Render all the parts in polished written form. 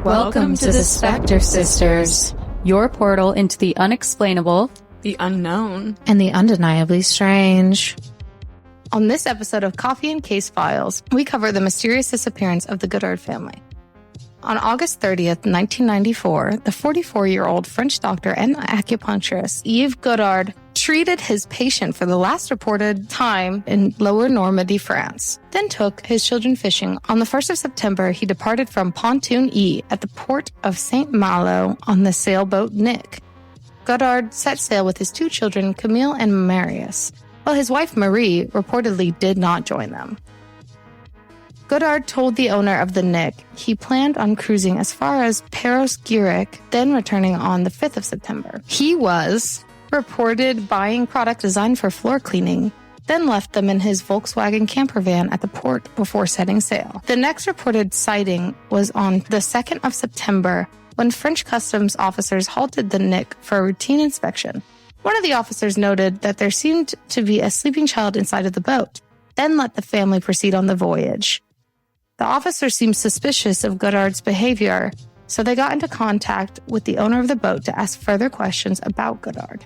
Welcome to the Spectre Sisters, your portal into the unexplainable, the unknown, and the undeniably strange. On this episode of Coffee and Case Files, we cover the mysterious disappearance of the Godard family. On August 30th, 1994, the 44-year-old French doctor and acupuncturist Yves Godard treated his patient for the last reported time in Lower Normandy, France, then took his children fishing. On the 1st of September, he departed from Pontoon E at the port of St. Malo on the sailboat Nick. Godard set sail with his two children, Camille and Marius, while his wife Marie reportedly did not join them. Godard told the owner of the Nick he planned on cruising as far as Perros-Guirec, then returning on the 5th of September. He was reported buying product designed for floor cleaning, then left them in his Volkswagen camper van at the port before setting sail. The next reported sighting was on the 2nd of September when French customs officers halted the Nick for a routine inspection. One of the officers noted that there seemed to be a sleeping child inside of the boat, then let the family proceed on the voyage. The officer seemed suspicious of Godard's behavior, so they got into contact with the owner of the boat to ask further questions about Godard.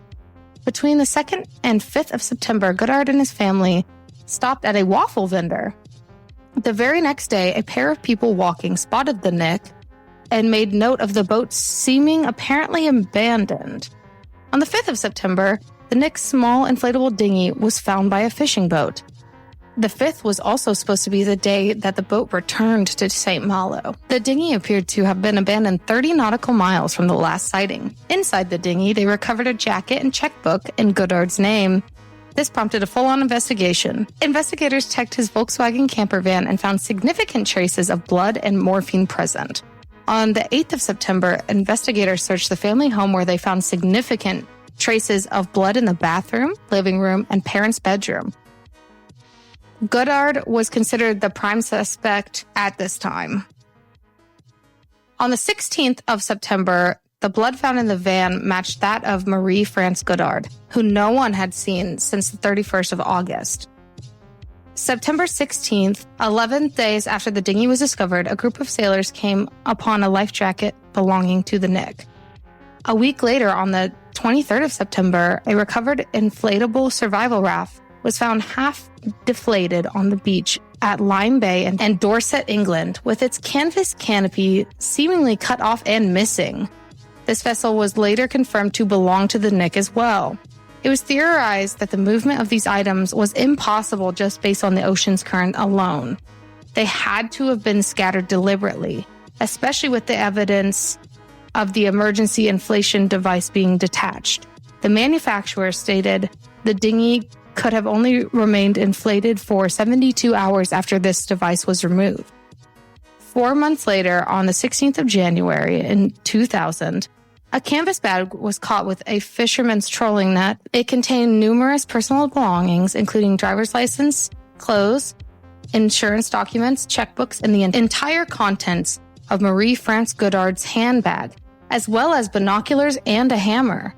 Between the 2nd and 5th of September, Godard and his family stopped at a waffle vendor. The very next day, a pair of people walking spotted the Nick and made note of the boat seeming apparently abandoned. On the 5th of September, the Nick's small inflatable dinghy was found by a fishing boat. The 5th was also supposed to be the day that the boat returned to St. Malo. The dinghy appeared to have been abandoned 30 nautical miles from the last sighting. Inside the dinghy, they recovered a jacket and checkbook in Godard's name. This prompted a full-on investigation. Investigators checked his Volkswagen camper van and found significant traces of blood and morphine present. On the 8th of September, investigators searched the family home where they found significant traces of blood in the bathroom, living room, and parents' bedroom. Godard was considered the prime suspect at this time. On the 16th of September, the blood found in the van matched that of Marie-France Godard, who no one had seen since the 31st of August. September 16th, 11 days after the dinghy was discovered, a group of sailors came upon a life jacket belonging to the Nick. A week later, on the 23rd of September, a recovered inflatable survival raft was found half deflated on the beach at Lyme Bay and Dorset, England, with its canvas canopy seemingly cut off and missing. This vessel was later confirmed to belong to the Nick as well. It was theorized that the movement of these items was impossible just based on the ocean's current alone. They had to have been scattered deliberately, especially with the evidence of the emergency inflation device being detached. The manufacturer stated the dinghy could have only remained inflated for 72 hours after this device was removed. 4 months later, on the 16th of January in 2000, a canvas bag was caught with a fisherman's trolling net. It contained numerous personal belongings, including driver's license, clothes, insurance documents, checkbooks, and the entire contents of Marie-France Godard's handbag, as well as binoculars and a hammer.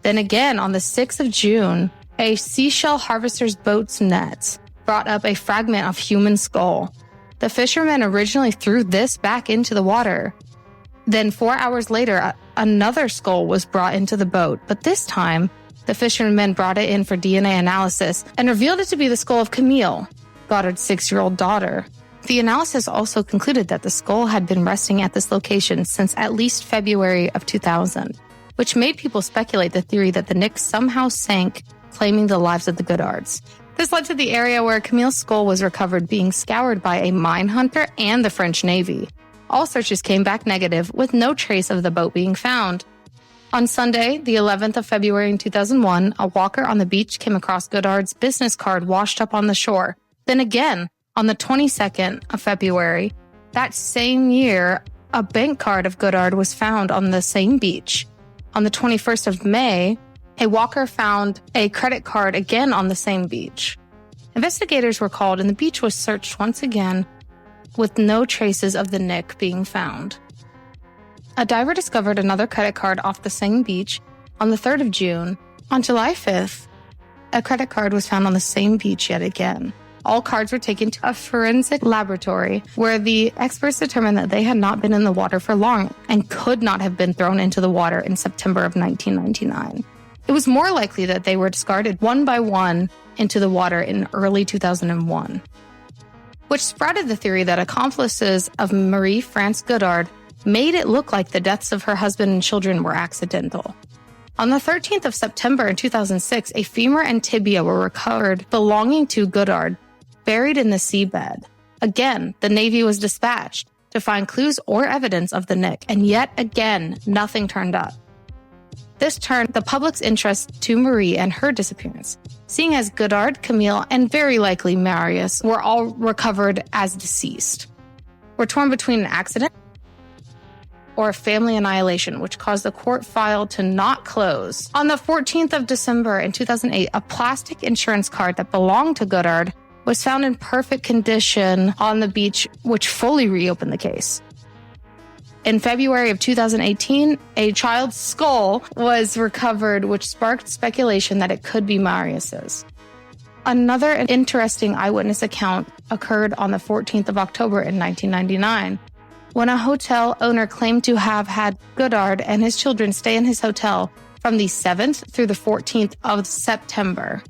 Then again, on the 6th of June, a seashell harvester's boat's nets brought up a fragment of human skull. The fishermen originally threw this back into the water. Then 4 hours later, another skull was brought into the boat, but this time, the fishermen brought it in for DNA analysis and revealed it to be the skull of Camille, Godard's 6-year-old daughter. The analysis also concluded that the skull had been resting at this location since at least February of 2000, which made people speculate the theory that the Nick somehow sank, claiming the lives of the Godards. This led to the area where Camille's skull was recovered being scoured by a mine hunter and the French Navy. All searches came back negative, with no trace of the boat being found. On Sunday, the 11th of February in 2001, a walker on the beach came across Godard's business card washed up on the shore. Then again, on the 22nd of February, that same year, a bank card of Godard was found on the same beach. On the 21st of May, a walker found a credit card again on the same beach. Investigators were called and the beach was searched once again, with no traces of the Nick being found. A diver discovered another credit card off the same beach on the 3rd of June. On July 5th, a credit card was found on the same beach yet again. all cards were taken to a forensic laboratory where the experts determined that they had not been in the water for long and could not have been thrown into the water in September of 1999. It was more likely that they were discarded one by one into the water in early 2001, which sprouted the theory that accomplices of Marie France Godard made it look like the deaths of her husband and children were accidental. On the 13th of September in 2006, a femur and tibia were recovered belonging to Godard, buried in the seabed. Again, the Navy was dispatched to find clues or evidence of the nick, and yet again, nothing turned up. This turned the public's interest to Marie and her disappearance, seeing as Godard, Camille, and very likely Marius were all recovered as deceased. We're torn between an accident or a family annihilation, which caused the court file to not close. On the 14th of December in 2008, a plastic insurance card that belonged to Godard was found in perfect condition on the beach, which fully reopened the case. In February of 2018, a child's skull was recovered, which sparked speculation that it could be Marius's. Another interesting eyewitness account occurred on the 14th of October in 1999, when a hotel owner claimed to have had Godard and his children stay in his hotel from the 7th through the 14th of September.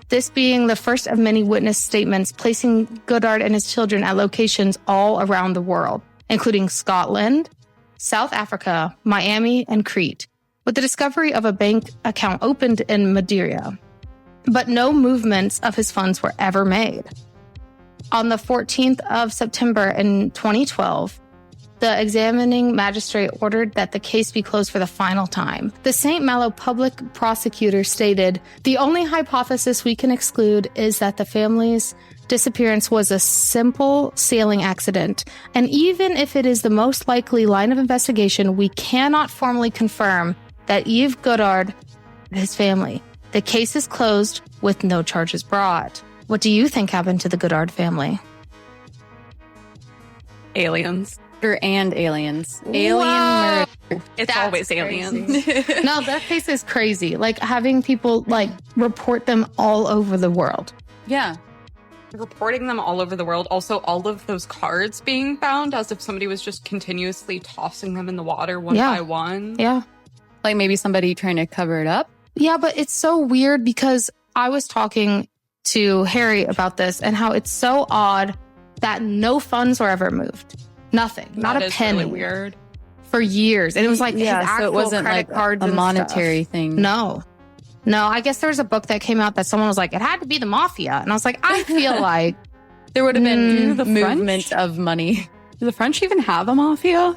This being the first of many witness statements placing Godard and his children at locations all around the world, including Scotland, South Africa, Miami, and Crete, with the discovery of a bank account opened in Madeira. But no movements of his funds were ever made. On the 14th of September in 2012, the examining magistrate ordered that the case be closed for the final time. The St. Malo public prosecutor stated, "The only hypothesis we can exclude is that the family's disappearance was a simple sailing accident. And even if it is the most likely line of investigation, we cannot formally confirm that Yves Godard and his family. The case is closed with no charges brought." What do you think happened to the Godard family? Aliens. And aliens. Alien Whoa. murder. It's That's always aliens. No, that case is crazy. Like having people like report them all over the world. Yeah. Reporting them all over the world. Also, all of those cards being found as if somebody was just continuously tossing them in the water one by one. Yeah. Like maybe somebody trying to cover it up. Yeah, but it's so weird because I was talking to Harry about this and how it's so odd that no funds were ever moved. Nothing. Not That a is penny. really weird. For years. And it was like his Yeah, actual so it wasn't credit like cards a and monetary stuff. thing. No, I guess there was a book that came out that someone was like, it had to be the Mafia. And I was like, I feel like There would have been the movement French? of money. Do the French even have a mafia?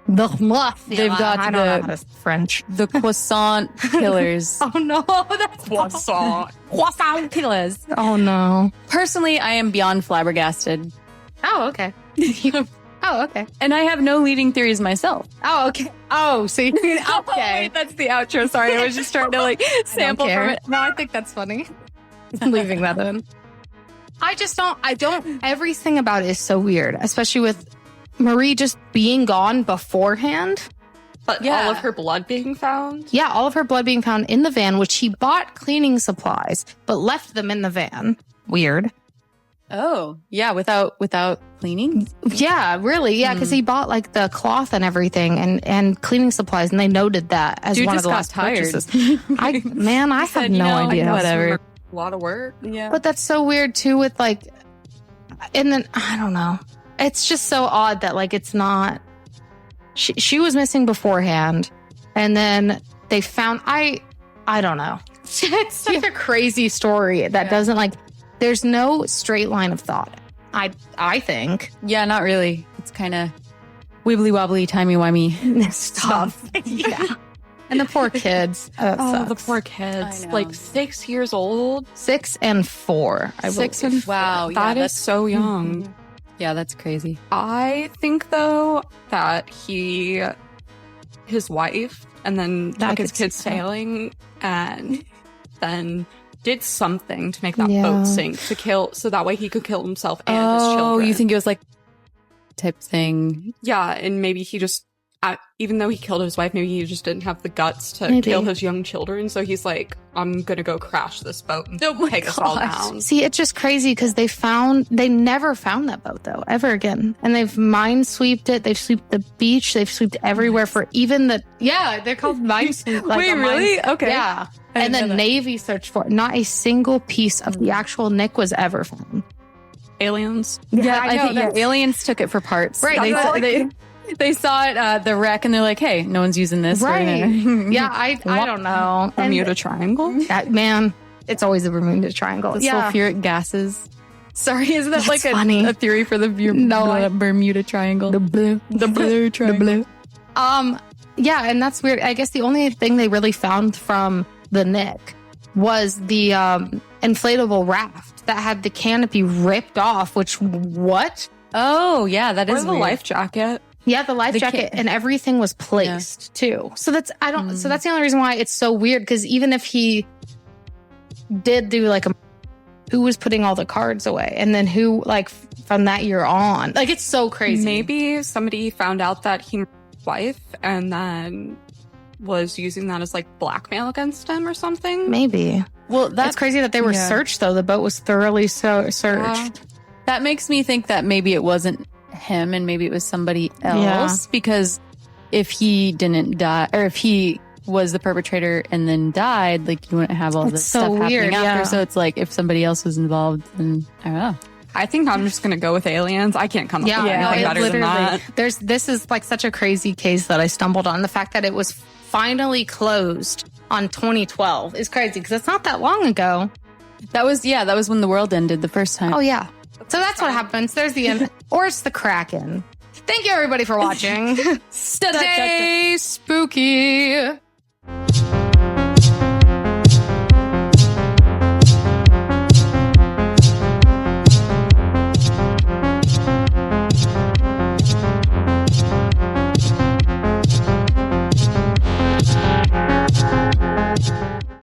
the Mafia. They've got I don't know the- how to French. The croissant killers. Oh no, that's Croissant. Croissant killers. Oh no. Personally, I am beyond flabbergasted. Oh, okay. Oh, okay. And I have no leading theories myself. Oh, okay. Oh, see. Oh, Okay. wait, that's the outro. Sorry, I was just trying to like sample from it. No, I think that's funny. I'm leaving that in. I don't, everything about it is so weird, especially with Marie just being gone beforehand. But Yeah. all of her blood being found? Yeah, all of her blood being found in the van, which she bought cleaning supplies, but left them in the van. Weird. Oh, yeah, without cleaning. Yeah, really. Yeah, because he bought like the cloth and everything and cleaning supplies, and they noted that as Dude one just of the got last tired. purchases. I have said, no you know, idea. whatever. A lot of work. Yeah. But that's so weird too with like, and then I don't know. It's just so odd that like it's not, she was missing beforehand and then they found, I don't know. It's such a crazy story that doesn't like, there's no straight line of thought. I think. Yeah, not really. It's kind of wibbly wobbly, timey wimey Stuff. Yeah. And the poor kids. Oh, the sucks. poor kids. I know. Like 6 years old. 6 and 4. I 6 believe. and 4. Wow, yeah, That is that's- so young. Yeah, that's crazy. I think, though, that his wife, and then I took his could see kids that. sailing, and then did something to make that Yeah. boat sink to kill, so that way he could kill himself and his Oh, children. you think it was like type thing? Yeah, and maybe he just even though he killed his wife, maybe he just didn't have the guts to kill his young children. So he's like, I'm going to go crash this boat and take us all down. See, it's just crazy because they never found that boat though, ever again. And they've minesweeped it. They've swept the beach. They've swept everywhere for even they're called minesweep. Like wait, really? Okay. Yeah. And the Navy searched for it. Not a single piece of the actual Nick was ever found. Aliens. Yeah, I think aliens took it for parts. Right. They saw it, the wreck, and they're like, hey, no one's using this. Right. Yeah, I don't know. Bermuda Triangle? Man, it's always the Bermuda Triangle. The sulfuric gases. Sorry, isn't that That's like funny. a theory for the Bermuda Triangle? The blue triangle. Yeah, and that's weird. I guess the only thing they really found from the Nick was the inflatable raft that had the canopy ripped off, what? Oh, yeah, that is the life jacket. Yeah, the life jacket and everything was placed too. So that's so that's the only reason why it's so weird, because even if he did do who was putting all the cards away, and then who from that year on, it's so crazy. Maybe somebody found out that he murdered his wife and then was using that as blackmail against him or something. Maybe. Well, that's crazy that they were searched though. The boat was thoroughly searched. That makes me think that maybe it wasn't him and maybe it was somebody else, because if he didn't die, or if he was the perpetrator and then died, you wouldn't have all this stuff happening after. So it's if somebody else was involved, then I don't know. I think I'm just going to go with aliens. I can't come up with anything better than that. This is such a crazy case that I stumbled on. The fact that it was finally closed on 2012 is crazy, because it's not that long ago. That was when the world ended the first time. Oh, yeah. So that's what happens. There's the end. Or it's the Kraken. Thank you, everybody, for watching. Stay spooky.